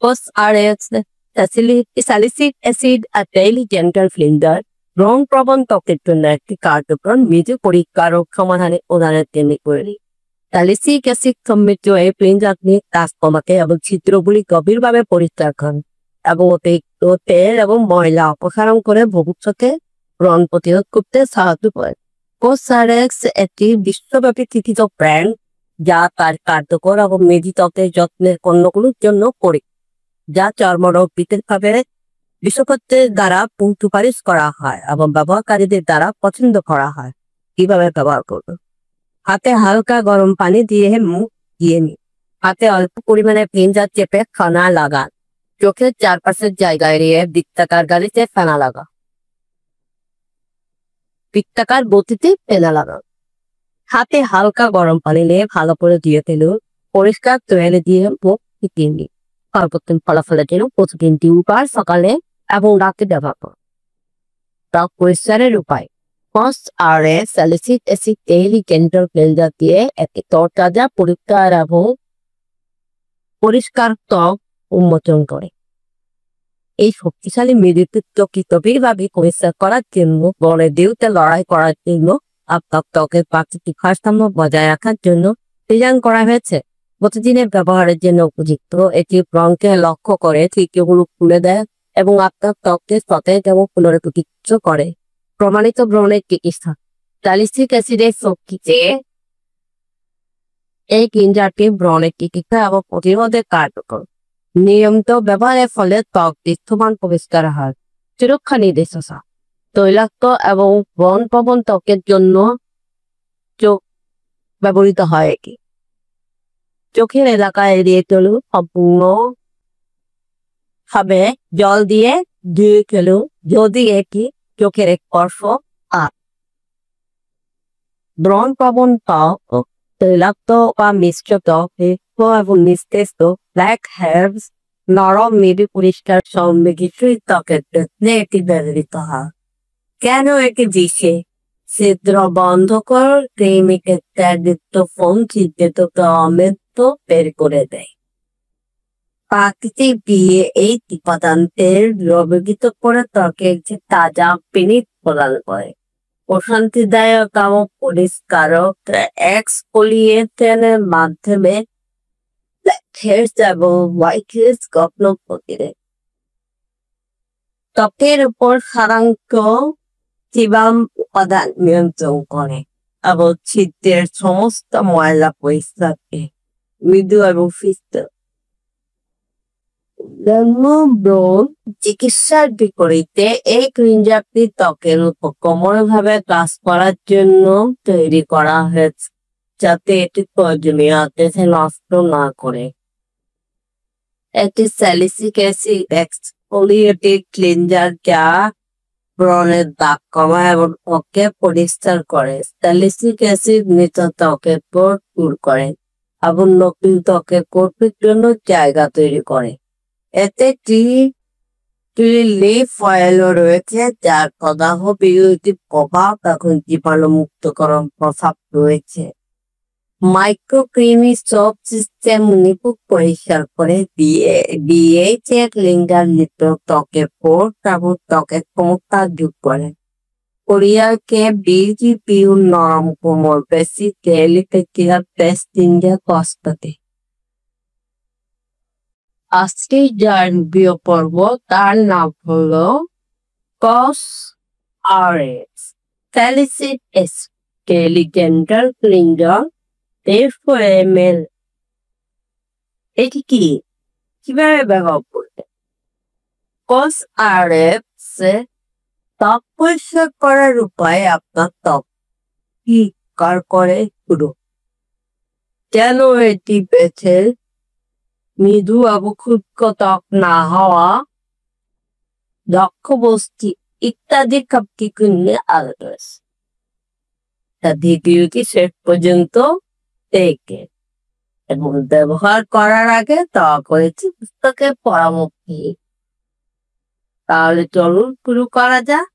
COSRX, salicylic acid আর daily gentle cleanser ব্রণ প্রবণ ত্বকের জন্য একটি কার্যকর মৃদু পরিষ্কারক সমাধানের উদাহরণ তেমনি করে। স্যালিসিলিক অ্যাসিড সমৃদ্ধ এই ক্লিনজার আপনি দাগ কমাতে এবং ছিদ্রগুলি গভীরভাবে পরিষ্কার করেন এবং অতিরিক্ত তেল এবং ময়লা অপসারণ করে ভবিষ্যতে ব্রণ প্রতিরোধ করতে সাহায্য করে। COSRX একটি বিশ্বব্যাপী স্বীকৃত ব্র্যান্ড যা তার কার্যকর এবং মৃদু ত্বকের যত্নের পণ্যগুলোর জন্য যা চর্মরোগ বিশেষভাবে বিশেষজ্ঞদের দ্বারা সুপারিশ করা হয় এবং ব্যবহারকারীদের দ্বারা পছন্দ করা হয়। কিভাবে ব্যবহার করব? হাতে হালকা গরম পানি দিয়ে মুখ দিয়ে নিন। হাতে অল্প পরিমাণে ক্লিনজার চেপে ফেনা লাগান। চোখের চারপাশের জায়গায় এড়িয়ে বৃত্তাকার গালিতে ফেনা লাগান। বৃত্তাকার গতিতে ফেনা লাগান। হাতে হালকা গরম পানি নিয়ে ভালো করে ধুয়ে ফেলুন। পরিষ্কার তৈরি দিয়ে মুখ টিপিয়ে নিন। পরবর্তী ফলাফলের জন্য প্রতিদিন 2 বার সকালে এবং রাতে ব্যবহার করুন। ত্বক পরিষ্কারের উপায়। COSRX salicylic acid daily gentle cleanser দিয়ে একটি তরতাজা পরিষ্কার এবং পরিষ্কার ত্বক উন্মোচন করে। এই শক্তিশালী মৃদু ত্বককে গভীরভাবে পরিষ্কার করার জন্য ব্রণের বিরুদ্ধে লড়াই করার জন্য আপনার ত্বকের প্রাকৃতিক ভারসাম্য বজায় রাখার জন্য ডিজাইন করা হয়েছে। প্রতিদিনের ব্যবহারের জন্য উপযুক্ত। এটি ব্রণকে লক্ষ্য করে ছিদ্রগুলো খুলে দেয় এবং আপনার ত্বককে সতেজ এবং পুনরুত্থিত করে। প্রমাণিত ব্রণের চিকিৎসা। স্যালিসিলিক অ্যাসিডের শক্তিতে এই ক্লিনজারটি ব্রণের চিকিৎসা এবং প্রতিরোধে কার্যকর। নিয়মিত ব্যবহারের ফলে ত্বক দৃশ্যমান পরিষ্কার হয়। সুরক্ষা নির্দেশনা। তৈলাক্ত এবং ব্রণ প্রবণ ত্বকের জন্য চোখ ব্যবহৃত হয়। এটি চোখের এলাকায় এড়িয়ে চলুন। সম্পূর্ণ ভাবে জল দিয়ে ধুয়ে ফেলুন যদি এটি চোখের স্পর্শ আর ব্রণ প্রবণ ত্বক, তৈলাক্ত বা মিশ্র ত্বক এবং নিস্তেজ ব্ল্যাক হেয়ারস, নরম মৃদু পরিষ্কার সংবেদনশীল ত্বকের যত্নে এটি ব্যবহৃত হয়। কেন এটি বিশেষ? ছিদ্র বন্ধ কর, ক্রিমিকের ত্যাগযুক্ত ফোম ছিদ্রিত অমৃত বের করে দেয়। প্রাকৃতিক দিয়ে এই উপাদানদের দ্রবীভূত করে ত্বকের যে তাজা ফিনিশ প্রদান করে। প্রশান্তিদায়ক এবং পরিষ্কারক এক্সফোলিয়েশনের মাধ্যমে ব্ল্যাকহেডস এবং হোয়াইটহেডস গঠন প্রতিরোধ। ত্বকের উপর সাধারণত সিবাম উপাদান নিয়ন্ত্রণ করে এবং ছিদ্রের সমস্ত ময়লা পরিষ্কার করে। মৃদু এবং সুস্থ। ব্রণ চিকিৎসার বিপরীতে এই ক্লিনজারটি ত্বকের উপর কোমলভাবে কাজ করার জন্য তৈরি করা হয়েছে যাতে এটি প্রয়োজনীয় আদেশে নষ্ট না করে। এটি স্যালিসিলিক অ্যাসিড এক্সফোলিয়েটিং ক্লিনজার যা ব্রণের দাগ কমায় এবং ত্বককে পরিষ্কার করে। স্যালিসিলিক অ্যাসিড মৃত ত্বকের পর দূর করে এবং নতুন ত্বকের কোষের জন্য জায়গা তৈরি করে। এতে লিফ অয়েলও রয়েছে যার প্রদাহ বিরোধী প্রভাব এবং জীবাণুমুক্তকরণ প্রভাব রয়েছে। মাইক্রোক্রিমি সব সিস্টেম নিখুঁত পরিষ্কার করে দিয়েছে ক্লিনজার মৃত ত্বকের পোর এবং ত্বকের ক্ষমতা যোগ করে। কোরিয়াকে BGPU নরম কোমল বেশি টেলিপেথিয়া পেস্ট ক্লিনজার কষ্টতে। আজকের যার ভিডিও পর্ব তার নাম হলো COSRX salicylic acid daily gentle cleanser 150 ml। এটি কি? কিভাবে ব্যবহার করবে? COSRX ত্বক পরিষ্কার করার উপায় আপনার ত্বক কি করে পুরো। কেন এটি বেছে? মৃদু এবং ক্ষুদ্র ত্বক না হওয়া, দক্ষ বস্তি ইত্যাদি সবকিছু নিয়ে আলোচনা। ভিডিওটি শেষ পর্যন্ত দেখে এবং ব্যবহার করার আগে ত্বক হয়েছে পুস্তকের পরামর্শ। তাহলে চলুন শুরু করা যাক।